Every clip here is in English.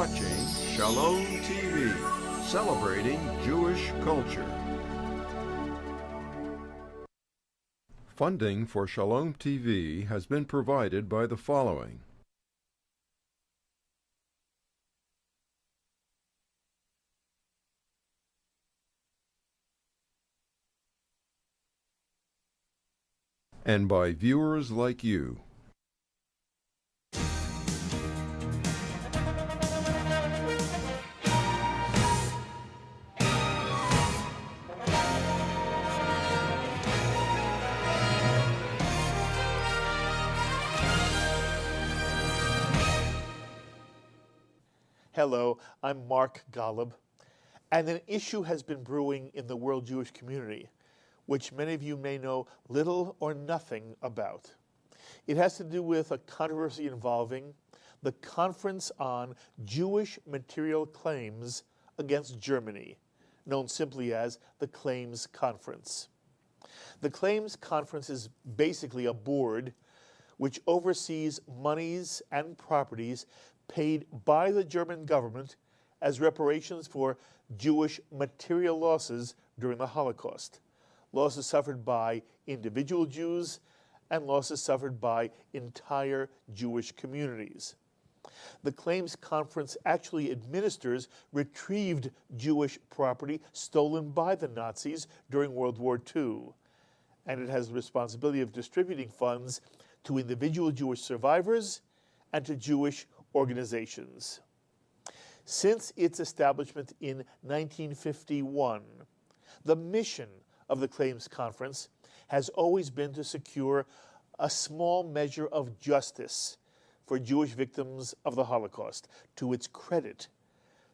watching Shalom TV, celebrating Jewish culture. Funding for Shalom TV has been provided by the following. And by viewers like you. Hello, I'm Mark Golub, and an issue has been brewing in the world Jewish community, which many of you may know little or nothing about. It has to do with a controversy involving the Conference on Jewish Material Claims against Germany, known simply as the Claims Conference. The Claims Conference is basically a board which oversees monies and properties paid by the German government as reparations for Jewish material losses during the Holocaust, losses suffered by individual Jews and losses suffered by entire Jewish communities. The Claims Conference actually administers retrieved Jewish property stolen by the Nazis during World War II, and it has the responsibility of distributing funds to individual Jewish survivors and to Jewish organizations. Since its establishment in 1951, the mission of the Claims Conference has always been to secure a small measure of justice for Jewish victims of the Holocaust. To its credit,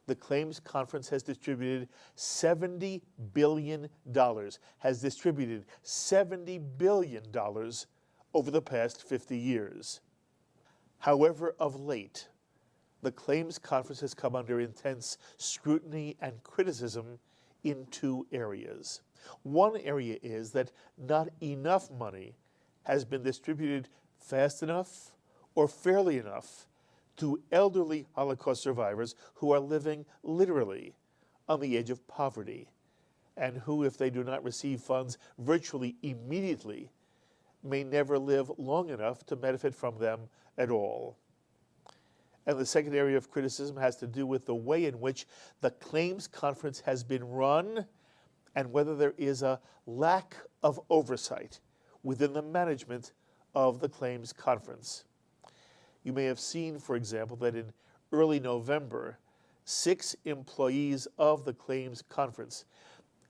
the Claims Conference has distributed $70 billion, over the past 50 years. However, of late, the Claims Conference has come under intense scrutiny and criticism in two areas. One area is that not enough money has been distributed fast enough or fairly enough to elderly Holocaust survivors who are living literally on the edge of poverty, and who, if they do not receive funds virtually immediately, may never live long enough to benefit from them at all. And the second area of criticism has to do with the way in which the Claims Conference has been run and whether there is a lack of oversight within the management of the Claims Conference. You may have seen, for example, that in early November, 6 employees of the Claims Conference,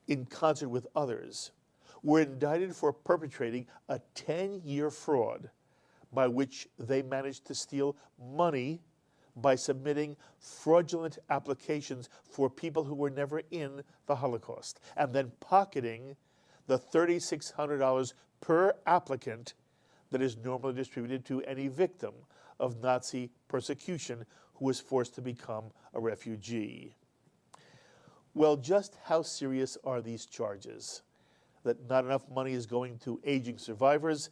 in concert with others, were indicted for perpetrating a 10-year fraud by which they managed to steal money by submitting fraudulent applications for people who were never in the Holocaust, and then pocketing the $3,600 per applicant that is normally distributed to any victim of Nazi persecution who was forced to become a refugee. Well, just how serious are these charges? That not enough money is going to aging survivors,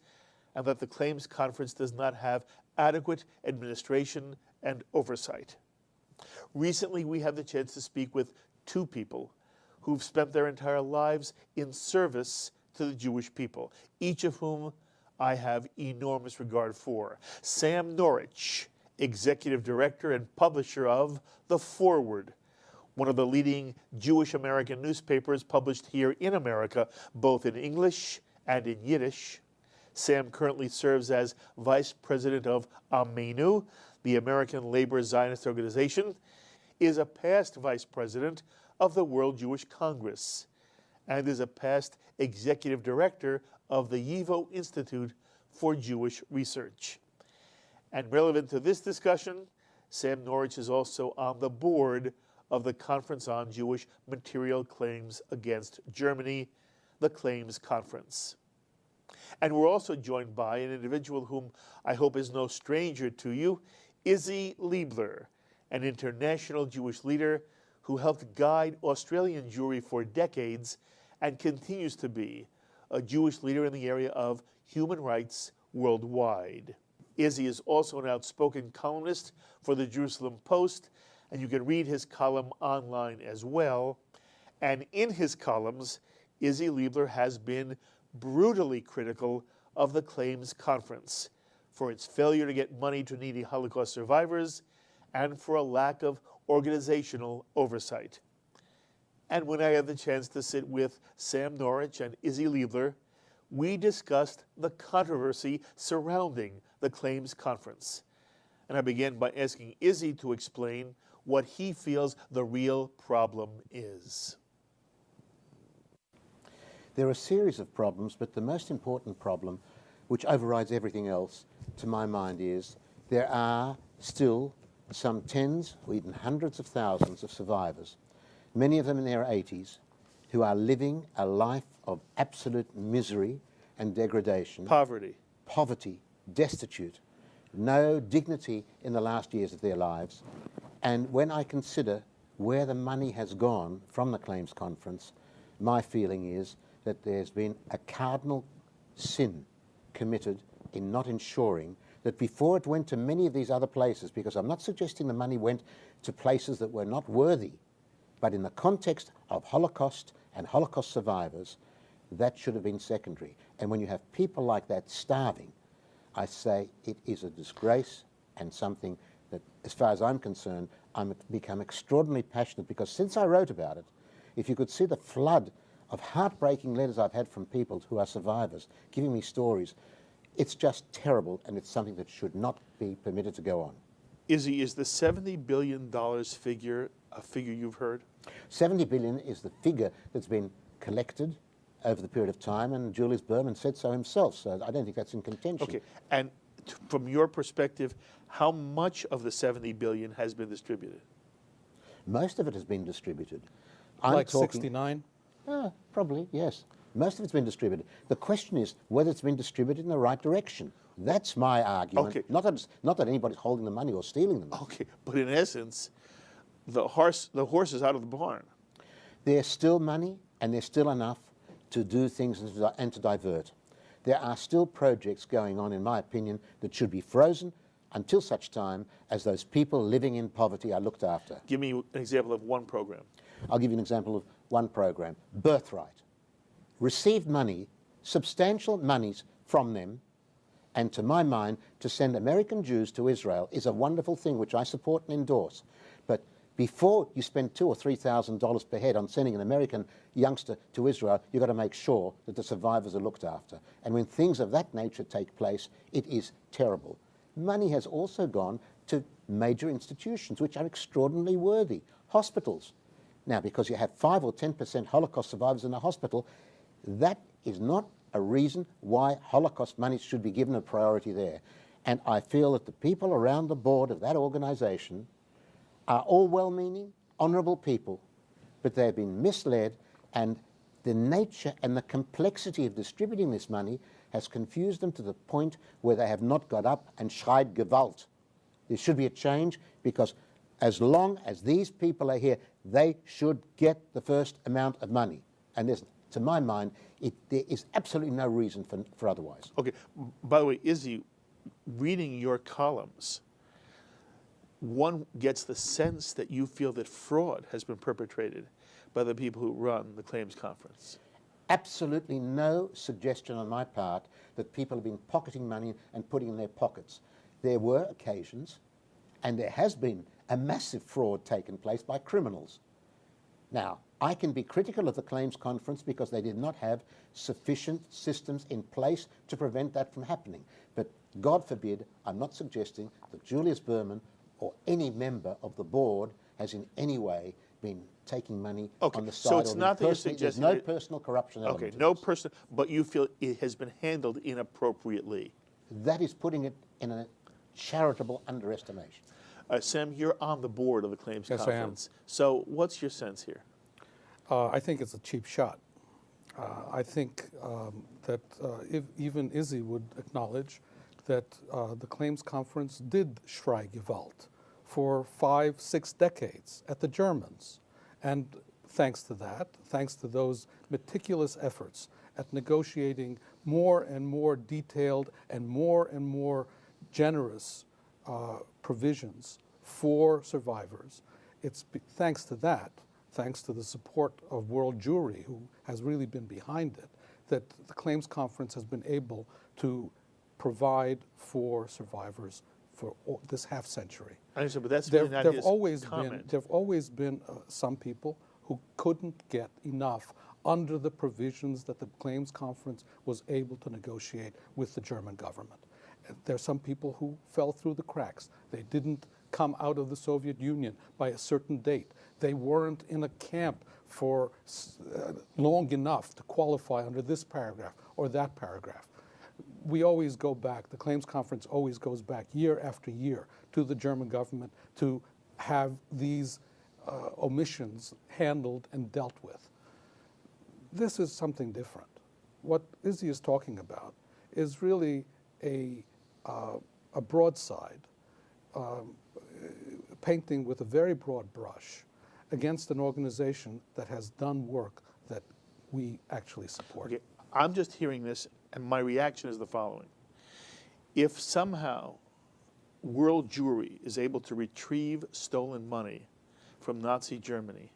and that the Claims Conference does not have adequate administration and oversight. Recently, we had the chance to speak with two people who've spent their entire lives in service to the Jewish people, each of whom I have enormous regard for. Sam Norwich, executive director and publisher of The Forward, one of the leading Jewish American newspapers published here in America, both in English and in Yiddish. Sam currently serves as vice president of Amenu, the American Labor Zionist Organization, is a past vice president of the World Jewish Congress, and is a past executive director of the YIVO Institute for Jewish Research. And relevant to this discussion, Sam Norwich is also on the board of the Conference on Jewish Material Claims Against Germany, the Claims Conference. And we're also joined by an individual whom I hope is no stranger to you, Izzy Liebler, an international Jewish leader who helped guide Australian Jewry for decades and continues to be a Jewish leader in the area of human rights worldwide. Izzy is also an outspoken columnist for the Jerusalem Post And you can read his column online as well. And in his columns, Izzy Liebler has been brutally critical of the Claims Conference for its failure to get money to needy Holocaust survivors and for a lack of organizational oversight. And when I had the chance to sit with Sam Norwich and Izzy Liebler, we discussed the controversy surrounding the Claims Conference. And I began by asking Izzy to explain what he feels the real problem is. There are a series of problems, but the most important problem, which overrides everything else, to my mind, is there are still some tens or even hundreds of thousands of survivors, many of them in their 80s, who are living a life of absolute misery and degradation. Poverty, destitute, no dignity in the last years of their lives. And when I consider where the money has gone from the Claims Conference, my feeling is that there's been a cardinal sin committed in not ensuring that before it went to many of these other places, because I'm not suggesting the money went to places that were not worthy, but in the context of Holocaust and Holocaust survivors, that should have been secondary. And when you have people like that starving, I say it is a disgrace and something that, as far as I'm concerned, I'm become extraordinarily passionate, because since I wrote about it, if you could see the flood of heartbreaking letters I've had from people who are survivors giving me stories, it's just terrible, and it's something that should not be permitted to go on. Izzy, is the $70 billion figure a figure you've heard? 70 billion is the figure that's been collected over the period of time, and Julius Berman said so himself, so I don't think that's in contention. Okay, and from your perspective, how much of the 70 billion has been distributed? Most of it has been distributed. Like 69? Probably, yes. Most of it's been distributed. The question is whether it's been distributed in the right direction. That's my argument. Okay. Not that anybody's holding the money or stealing the money. Okay, but in essence, the horse is out of the barn. There's still money, and there's still enough to do things and to divert. There are still projects going on, in my opinion, that should be frozen until such time as those people living in poverty are looked after. Give me an example of one program. I'll give you an example of one program. Birthright. Received money, substantial monies from them, and to my mind, to send American Jews to Israel is a wonderful thing which I support and endorse. But before you spend $2,000 or $3,000 per head on sending an American youngster to Israel, you've got to make sure that the survivors are looked after. And when things of that nature take place, it is terrible. Money has also gone to major institutions which are extraordinarily worthy. Hospitals. Now, because you have 5 or 10% Holocaust survivors in a hospital, that is not a reason why Holocaust money should be given a priority there. And I feel that the people around the board of that organization are all well-meaning, honorable people, but they've been misled, and the nature and the complexity of distributing this money has confused them to the point where they have not got up and schreit Gewalt. There should be a change, because as long as these people are here, they should get the first amount of money. And there's, to my mind, there is absolutely no reason for otherwise. Okay, by the way, Izzy, reading your columns, one gets the sense that you feel that fraud has been perpetrated by the people who run the Claims Conference. Absolutely no suggestion on my part that people have been pocketing money and putting it in their pockets. There were occasions, and there has been a massive fraud taken place by criminals. Now, I can be critical of the Claims Conference because they did not have sufficient systems in place to prevent that from happening. But God forbid, I'm not suggesting that Julius Berman or any member of the board has in any way been taking money on the side. So it's not that you're There's suggesting no personal corruption element. Okay, no personal, but you feel it has been handled inappropriately. That is putting it in a charitable underestimation. Sam, you're on the board of the Claims Yes, Conference. So what's your sense here? I think it's a cheap shot. I think that if even Izzy would acknowledge that the Claims Conference did schrei Gewalt for 5-6 decades at the Germans. And thanks to that, thanks to those meticulous efforts at negotiating more and more detailed and more generous provisions for survivors, Thanks to that, thanks to the support of World Jewry, who has really been behind it, that the Claims Conference has been able to provide for survivors for this half century. I understand, but that's really not his comment. There've always been some people who couldn't get enough under the provisions that the Claims Conference was able to negotiate with the German government. There are some people who fell through the cracks. They didn't come out of the Soviet Union by a certain date. They weren't in a camp for long enough to qualify under this paragraph or that paragraph. We always go back, the Claims Conference always goes back year after year to the German government to have these omissions handled and dealt with. This is something different. What Izzy is talking about is really a broadside, painting with a very broad brush against an organization that has done work that we actually support. Okay, I'm just hearing this, and my reaction is the following. If somehow World Jewry is able to retrieve stolen money from Nazi Germany,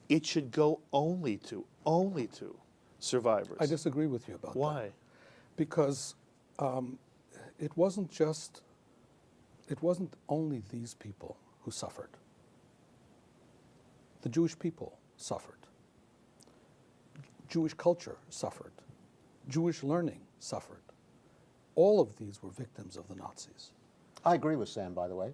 it should go only to survivors. I disagree with you about that. Why? Because it wasn't only these people who suffered. The Jewish people suffered. Jewish culture suffered. Jewish learning suffered. All of these were victims of the Nazis. I agree with Sam, by the way.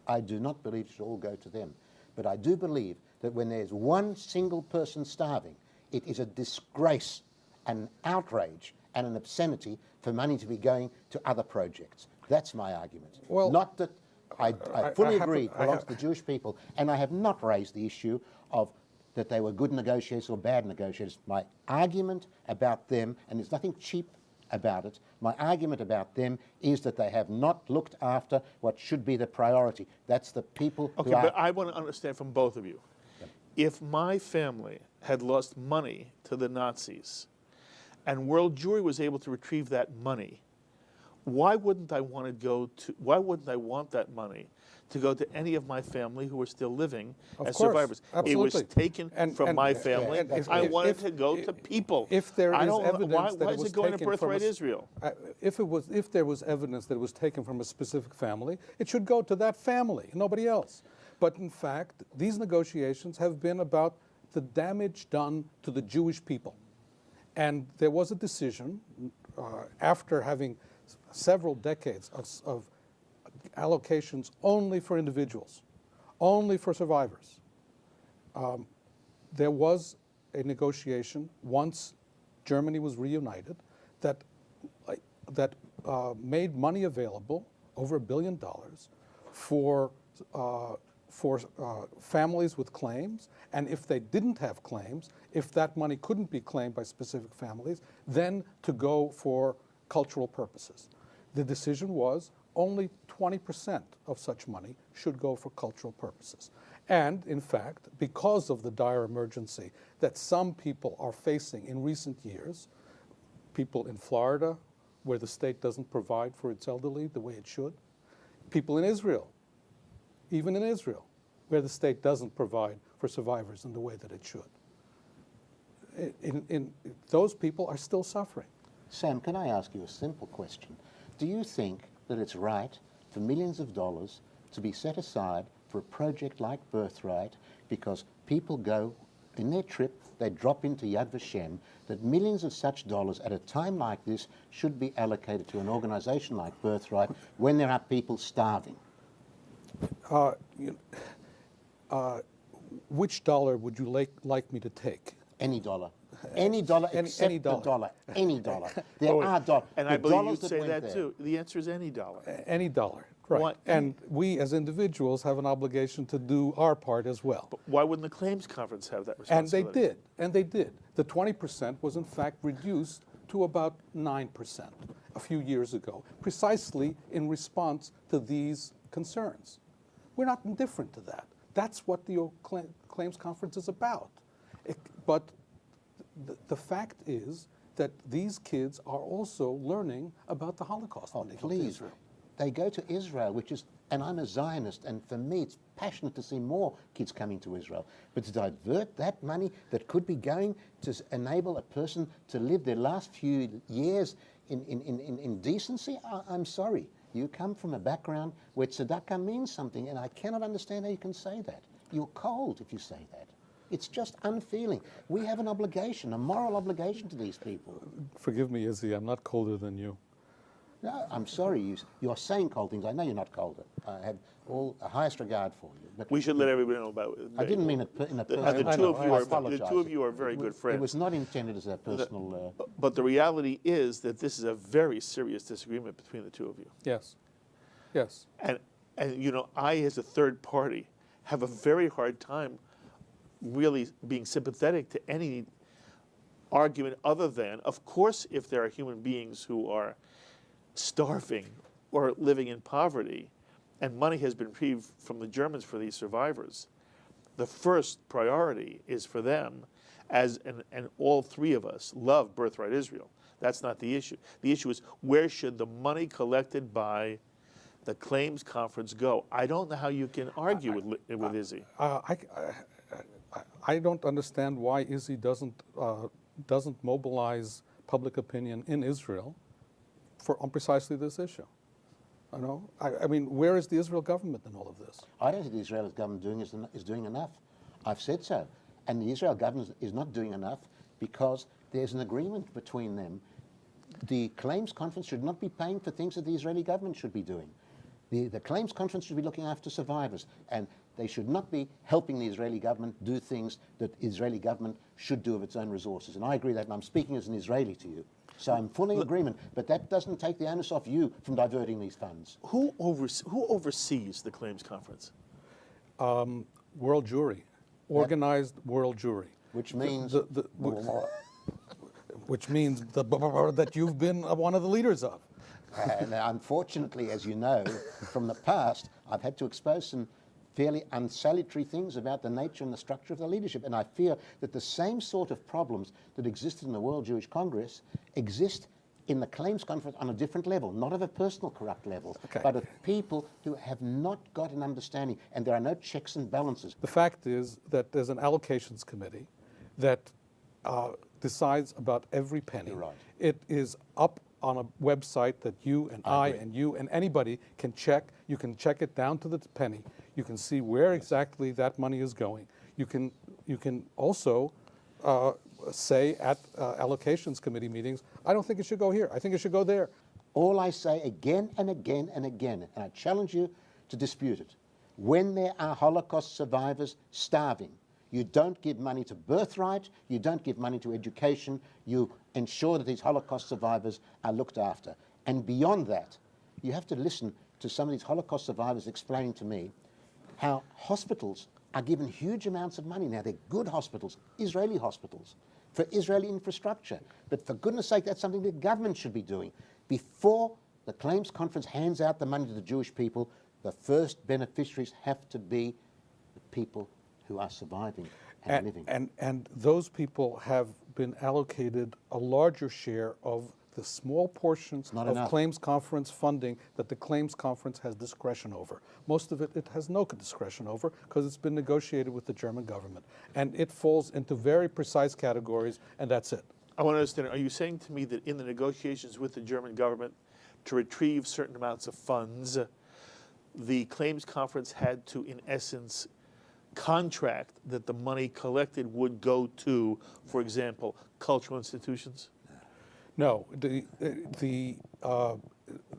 I do not believe it should all go to them. But I do believe that when there's one single person starving, it is a disgrace, an outrage, and an obscenity for money to be going to other projects. That's my argument. Well, not that I fully agree it belongs to the Jewish people, and I have not raised the issue of that they were good negotiators or bad negotiators. My argument about them, and there's nothing cheap about it, my argument about them is that they have not looked after what should be the priority. That's the people Okay, who are... but I want to understand from both of you. Yep. If my family had lost money to the Nazis and World Jewry was able to retrieve that money, why wouldn't I want that money to go to any of my family who are still living as survivors? Absolutely. It was taken from my family. I wanted to go to people. If there is evidence why that is it going to Birthright Israel? If there was evidence that it was taken from a specific family, it should go to that family, nobody else. But in fact, these negotiations have been about the damage done to the Jewish people. And there was a decision after having several decades of allocations only for individuals, only for survivors. There was a negotiation once Germany was reunited that made money available, over $1 billion, for families with claims, and if they didn't have claims, if that money couldn't be claimed by specific families, then to go for cultural purposes. The decision was only 20% of such money should go for cultural purposes. And in fact, because of the dire emergency that some people are facing in recent years, people in Florida, where the state doesn't provide for its elderly the way it should, people in Israel, even in Israel, where the state doesn't provide for survivors in the way that it should. Those people are still suffering. Sam, can I ask you a simple question? Do you think that it's right for millions of dollars to be set aside for a project like Birthright because people go in their trip, they drop into Yad Vashem, that millions of such dollars at a time like this should be allocated to an organization like Birthright when there are people starving? Which dollar would you like me to take? Any dollar. Any dollar except any dollar. the dollar. Any dollar. There are dollars. And I believe you'd say that too. The answer is any dollar. Any dollar, right. Why- And we as individuals have an obligation to do our part as well. But why wouldn't the Claims Conference have that And they responsibility? did. The 20% was in fact reduced to about 9% a few years ago, precisely in response to these concerns. We're not indifferent to that. That's what the Claims Conference is about. But the fact is that these kids are also learning about the Holocaust when they go to Israel. they go to Israel, which is, and I'm a Zionist, and for me it's passionate to see more kids coming to Israel. But to divert that money that could be going to enable a person to live their last few years in decency, I'm sorry. You come from a background where tzedakah means something, and I cannot understand how you can say that. You're cold if you say that. It's just unfeeling. We have an obligation, a moral obligation to these people. Forgive me, Izzy, I'm not colder than you. No, I'm sorry. You're saying cold things. I know you're not colder. I have all the highest regard for you. But We should let everybody know about it. I didn't mean it in a personal And the way. two of you I are apologize. the two of you are very good friends. It was not intended as a personal. But the reality is that this is a very serious disagreement between the two of you. Yes. Yes. And you know, I as a third party have a very hard time really being sympathetic to any argument other than, of course, if there are human beings who are starving or living in poverty and money has been retrieved from the Germans for these survivors, the first priority is for them, and all three of us love Birthright Israel. That's not the issue. The issue is, where should the money collected by the claims conference go? I don't know how you can argue with Izzy. I don't understand why Izzy doesn't mobilize public opinion in Israel on precisely this issue. You know, I mean, where is the Israel government in all of this? I don't think the Israeli government is doing enough. I've said so. And the Israel government is not doing enough because there's an agreement between them. The claims conference should not be paying for things that the Israeli government should be doing. The claims conference should be looking after survivors, and they should not be helping the Israeli government do things that the Israeli government should do of its own resources. And I agree that, and I'm speaking as an Israeli to you. So I'm fully in agreement, but that doesn't take the onus off you from diverting these funds. Who oversees the claims conference? World jury, organized world jury. Which means... Which means that you've been one of the leaders of. And unfortunately, as you know, from the past, I've had to expose some fairly unsalutary things about the nature and the structure of the leadership. And I fear that the same sort of problems that existed in the World Jewish Congress exist in the claims conference on a different level, not of a personal corrupt level, but of people who have not got an understanding, and there are no checks and balances. The fact is that there's an allocations committee that decides about every penny. You're right. It is up on a website that you and I and you and anybody can check. You can check it down to the penny. You can see where exactly that money is going. You can also say at allocations committee meetings, I don't think it should go here. I think it should go there. All I say again and again and again, and I challenge you to dispute it, when there are Holocaust survivors starving, you don't give money to Birthright, you don't give money to education, you ensure that these Holocaust survivors are looked after. And beyond that, you have to listen to some of these Holocaust survivors explaining to me how hospitals are given huge amounts of money. Now, they're good hospitals, Israeli hospitals, for Israeli infrastructure. But for goodness sake, that's something the government should be doing. Before the claims conference hands out the money to the Jewish people, the first beneficiaries have to be the people who are surviving and living. And those people have been allocated a larger share of the small portions of claims conference funding that the claims conference has discretion over. Most of it has no discretion over because it's been negotiated with the German government. And it falls into very precise categories, and that's it. I want to understand, are you saying to me that in the negotiations with the German government to retrieve certain amounts of funds, the claims conference had to, in essence, contract that the money collected would go to, for example, cultural institutions? No, the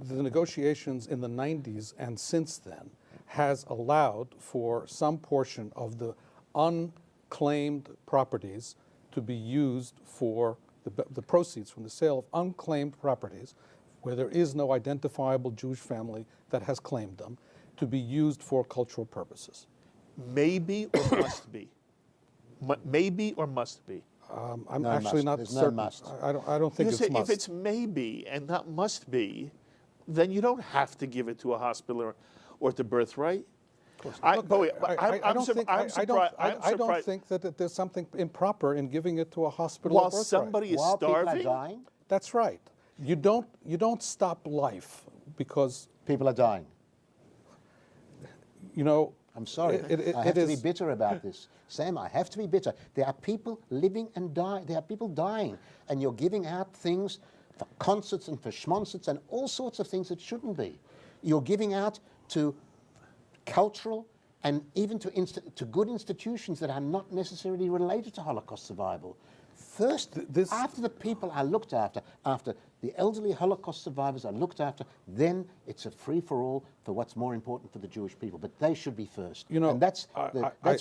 negotiations in the 90s and since then has allowed for some portion of the unclaimed properties to be used for the proceeds from the sale of unclaimed properties, where there is no identifiable Jewish family that has claimed them, to be used for cultural purposes. Maybe or must be? Maybe or must be? I'm No actually must. not There's certain. no must. I don't think it's must. If it's maybe and not must be, then you don't have to give it to a hospital or to Birthright. I don't think that there's something improper in giving it to a hospital While or Birthright. somebody is While people are starving. dying, That's right. You don't stop life because, People are dying. you know, I'm sorry. I have to be bitter about this. Sam, I have to be bitter. There are people living and dying. There are people dying. And you're giving out things for concerts and for schmoncerts and all sorts of things that shouldn't be. You're giving out to cultural and even to good institutions that are not necessarily related to Holocaust survival. First, after the people are looked after, after the elderly Holocaust survivors are looked after, then it's a free-for-all for what's more important for the Jewish people. But they should be first. You know, and that's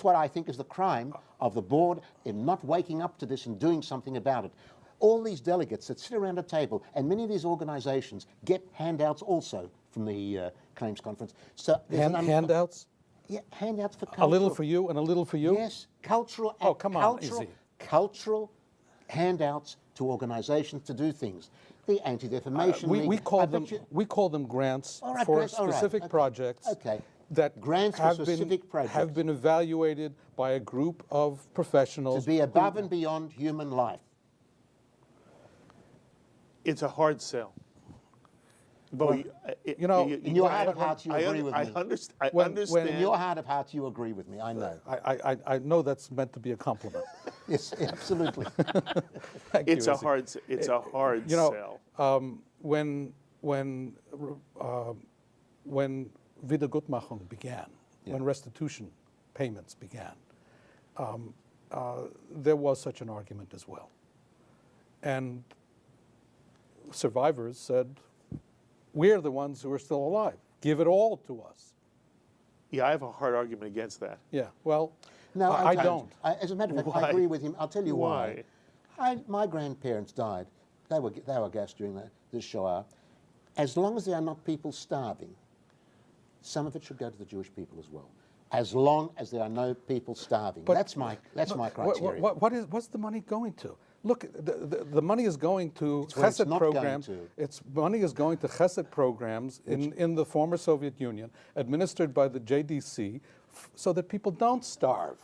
what I think is the crime of the board in not waking up to this and doing something about it. All these delegates that sit around a table, and many of these organizations get handouts also from the claims conference. So handouts? Yeah, handouts for cultural. A little for you and a little for you? Yes, cultural. Oh, come on, easy. Cultural handouts to organizations to do things. The Anti-Defamation League. We call them grants All right, for grants, all right, specific okay, projects. okay. That Grants for specific projects. have been evaluated by a group of professionals. To be above and beyond human life. It's a hard sell. But In your heart of hearts, you agree with me. I understand. In your heart of hearts, you agree with me. I know. I know that's meant to be a compliment. Yes, absolutely. It's a hard sell. When Wiedergutmachung began, when restitution payments began, there was such an argument as well. And survivors said, we're the ones who are still alive. Give it all to us. Yeah, I have a hard argument against that. Yeah, well, No, I don't. As a matter of fact, I agree with him. I'll tell you why. My grandparents died. They were gassed during the Shoah. As long as there are not people starving, some of it should go to the Jewish people as well. As long as there are no people starving. But- that's my criteria. What's the money going to? Look, the money is going to It's where it's chesed not going programs. to. Money is going to chesed programs in the former Soviet Union, administered by the JDC, so that people don't starve.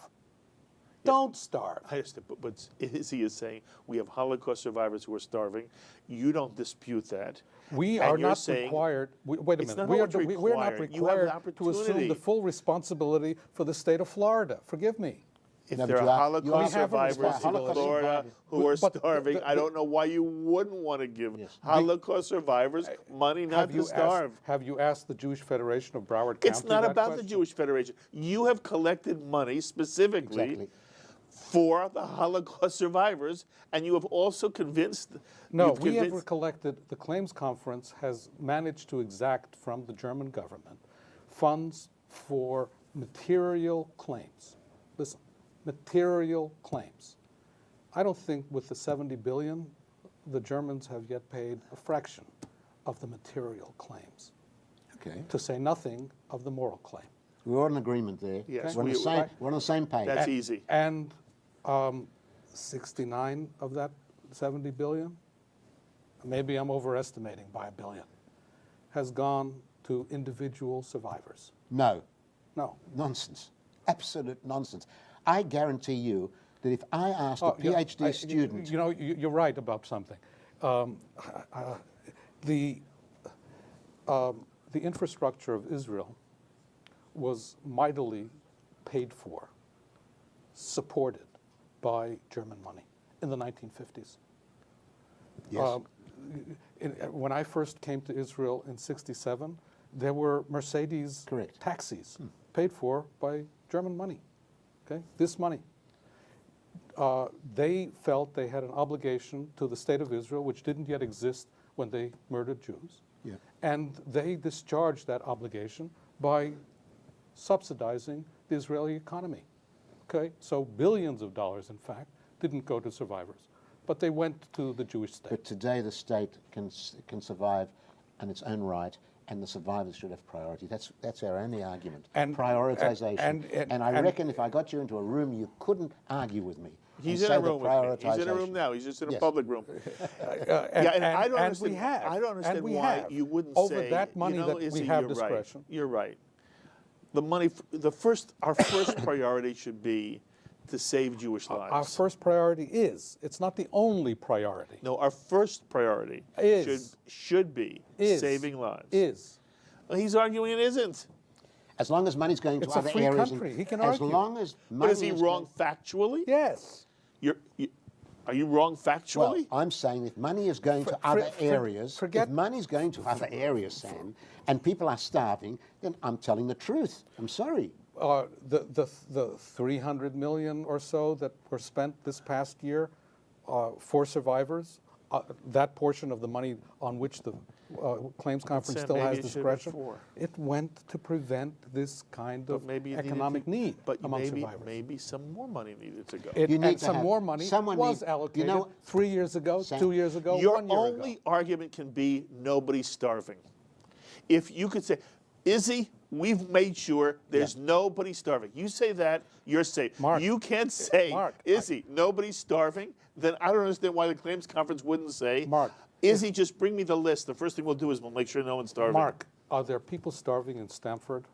Don't starve. I understand, but Izzy is saying we have Holocaust survivors who are starving. You don't dispute that. We And are you're not saying required. Wait a it's minute. not We're what's not required. You have the required to assume opportunity. the full responsibility for the state of Florida. Forgive me. If No, there but are you Holocaust have a survivors in responsibility. Florida who are But starving, I don't know why you wouldn't want to give Holocaust survivors money not to starve. Have you asked the Jewish Federation of Broward County? It's not that about the question? Jewish Federation. You have collected money specifically Exactly. for the Holocaust survivors, and you have also convinced. No, you've we have convinced- collected, the claims conference has managed to exact from the German government funds for material claims. Listen, material claims. I don't think with the 70 billion, the Germans have yet paid a fraction of the material claims, Okay. to say nothing of the moral claim. We're all in agreement there. Yes, we're, on the same, right. we're on the same page. That's easy. And 69 of that 70 billion, maybe I'm overestimating by $1 billion, has gone to individual survivors. No, No. nonsense. Absolute nonsense. I guarantee you that if I asked a Yeah, PhD student... You know, you're right about something. The infrastructure of Israel was mightily paid for, supported by German money in the 1950s. Yes. When I first came to Israel in '67, there were Mercedes Correct. taxis paid for by German money. Okay, this money. They felt they had an obligation to the state of Israel, which didn't yet exist when they murdered Jews. Yeah. And they discharged that obligation by subsidizing the Israeli economy. Okay, so billions of dollars, in fact, didn't go to survivors, but they went to the Jewish state. But today the state can survive on its own right, and the survivors should have priority. That's our only argument. And- Prioritization. and- I reckon if I got you into a room, you couldn't argue with me. He's and in a say that room with me. He's in a prioritization- room now. He's just in a Yes. public room. And, and I don't and understand. we have. I don't understand and we why have. you wouldn't over say that money you know, that Izzy, we have you're discretion. Right. You're right. The money. Our first priority should be to save Jewish lives. Our first priority is. It's not the only priority. No, our first priority Is. should be Is. saving lives. Is. Well, he's arguing it isn't. As long as money's going to It's a other free areas. country. He can as argue. long as But money is he is wrong factually? Yes. Are you wrong Well, factually? I'm saying if money is going to other areas, forget- if money's going to other areas, Sam, and people are starving, then I'm telling the truth. I'm sorry. The 300 million or so that were spent this past year for survivors, that portion of the money on which the claims conference Sam, still maybe has it should have been discretion, four. it went to prevent this kind But of maybe it needed economic to- need but among maybe, survivors. Maybe some more money needed to go. You need And to some have- more money someone was need- allocated you know- 3 years ago, Sam, 2 years ago, Your 1 year only ago. argument can be nobody's starving. If you could say, Izzy, we've made sure there's nobody starving. You say that, you're safe. Mark, You can't say, Mark, Izzy, nobody's starving. Then I don't understand why the claims conference wouldn't say, Mark, Izzy, just bring me the list. The first thing we'll do is we'll make sure no one's starving. Mark, are there people starving in Stamford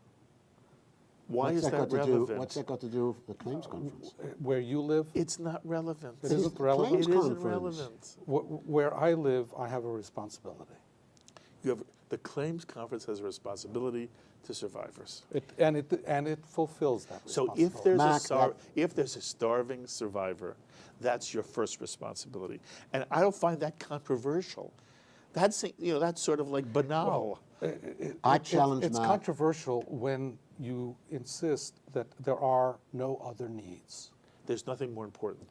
Why What's is that got to relevant? do? What's that got to do with the claims conference? where you live? It's not relevant. It isn't relevant? Claims It isn't conference. relevant. Where I live, I have a responsibility. You have, the claims conference has a responsibility to survivors. And it fulfills that So responsibility. if there's a starving survivor, that's your first responsibility. And I don't find that controversial. That's that's sort of like banal. I challenge It's Mark. controversial when you insist that there are no other needs. There's nothing more important.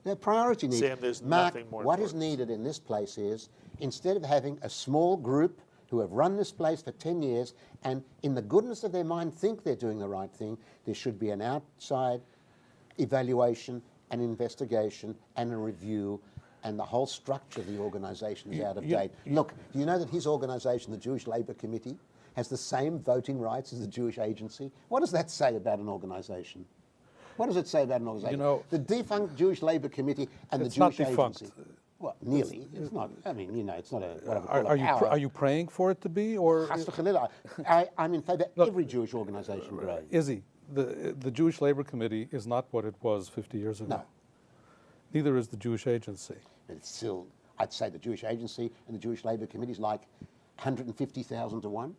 Their priority needs. Sam, there's Mark, nothing more what is important. needed in this place is, instead of having a small group who have run this place for 10 years and in the goodness of their mind think they're doing the right thing, there should be an outside evaluation, an investigation and a review, and the whole structure of the organisation is out of date. Look, do you know that his organisation, the Jewish Labour Committee, has the same voting rights as the Jewish Agency? What does that say about an organisation? What does it say about an organisation? You know, the defunct Jewish Labour Committee and the it's not Jewish defunct. Agency. Well, nearly. It's not. I mean, it's not a. What I would call Are a you power. are you praying for it to be, or Chas v'chalila. I'm in favour every Jewish organisation growing. Izzy, the Jewish Labor Committee is not what it was 50 years ago. No. Neither is the Jewish Agency. But it's still, I'd say the Jewish Agency and the Jewish Labour Committee is like 150,000 to 1.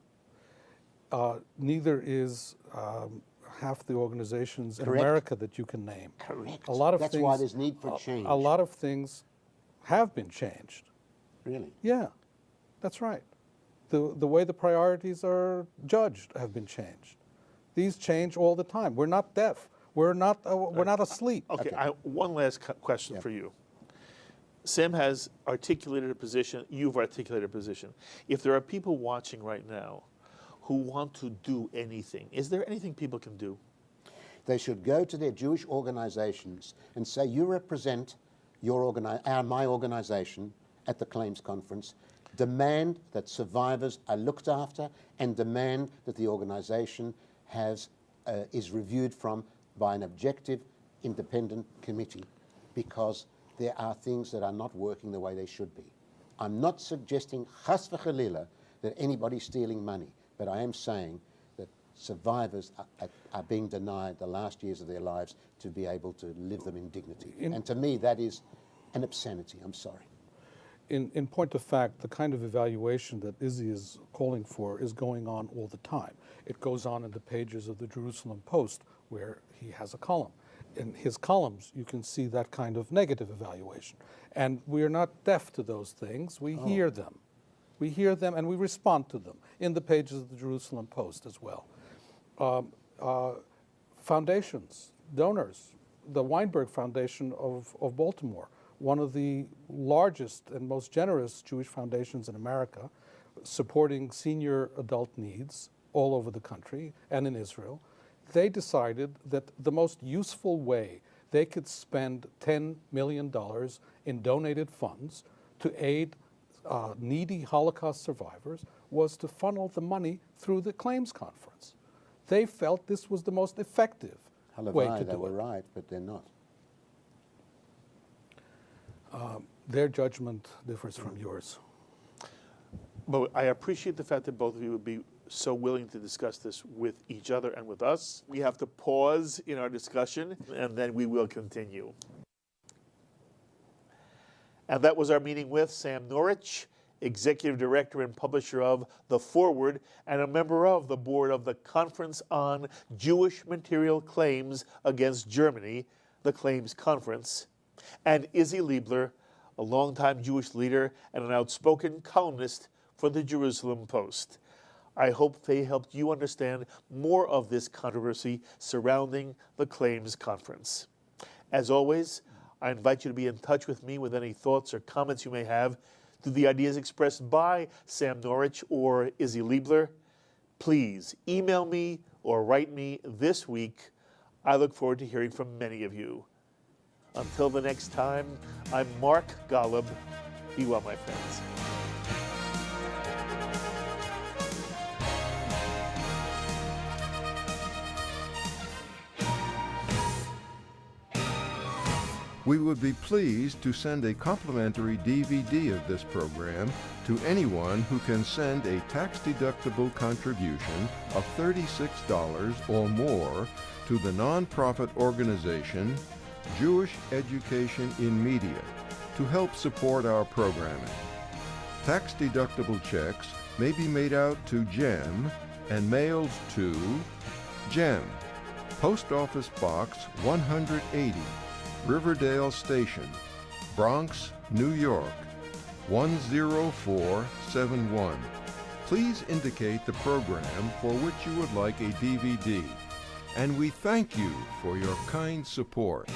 Neither is half the organizations in Correct. America that you can name. Correct. A lot of That's things, why there's need for change. A lot of things have been changed. Really? Yeah, that's right. The way the priorities are judged have been changed. These change all the time. We're not deaf. We're not asleep. Okay, one last question for you. Sam has articulated a position, you've articulated a position. If there are people watching right now who want to do anything, is there anything people can do? They should go to their Jewish organisations and say, you represent my organisation at the claims conference, demand that survivors are looked after, and demand that the organisation is reviewed by an objective, independent committee, because there are things that are not working the way they should be. I'm not suggesting, chas v'chalila, that anybody's stealing money, but I am saying that survivors are being denied the last years of their lives to be able to live them in dignity. And to me, that is an obscenity. I'm sorry. In point of fact, the kind of evaluation that Izzy is calling for is going on all the time. It goes on in the pages of the Jerusalem Post, where he has a column. In his columns, you can see that kind of negative evaluation. And we're not deaf to those things. We hear them. We hear them and we respond to them in the pages of the Jerusalem Post as well. Foundations, donors, the Weinberg Foundation of Baltimore, one of the largest and most generous Jewish foundations in America, supporting senior adult needs all over the country and in Israel, they decided that the most useful way they could spend $10 million in donated funds to aid needy Holocaust survivors was to funnel the money through the claims conference. They felt this was the most effective way to They do were it. right, but they're not. Their judgment differs from yours. But I appreciate the fact that both of you would be so willing to discuss this with each other and with us. We have to pause in our discussion, and then we will continue. And that was our meeting with Sam Norwich, Executive Director and Publisher of The Forward, and a member of the board of the Conference on Jewish Material Claims Against Germany, the Claims Conference, and Izzy Liebler, a longtime Jewish leader and an outspoken columnist for the Jerusalem Post. I hope they helped you understand more of this controversy surrounding the Claims Conference. As always, I invite you to be in touch with me with any thoughts or comments you may have through the ideas expressed by Sam Norwich or Izzy Liebler. Please email me or write me this week. I look forward to hearing from many of you. Until the next time, I'm Mark Golub. Be well, my friends. We would be pleased to send a complimentary DVD of this program to anyone who can send a tax-deductible contribution of $36 or more to the nonprofit organization Jewish Education in Media to help support our programming. Tax-deductible checks may be made out to GEM and mailed to GEM, Post Office Box 180, Riverdale Station, Bronx, New York, 10471. Please indicate the program for which you would like a DVD, and we thank you for your kind support.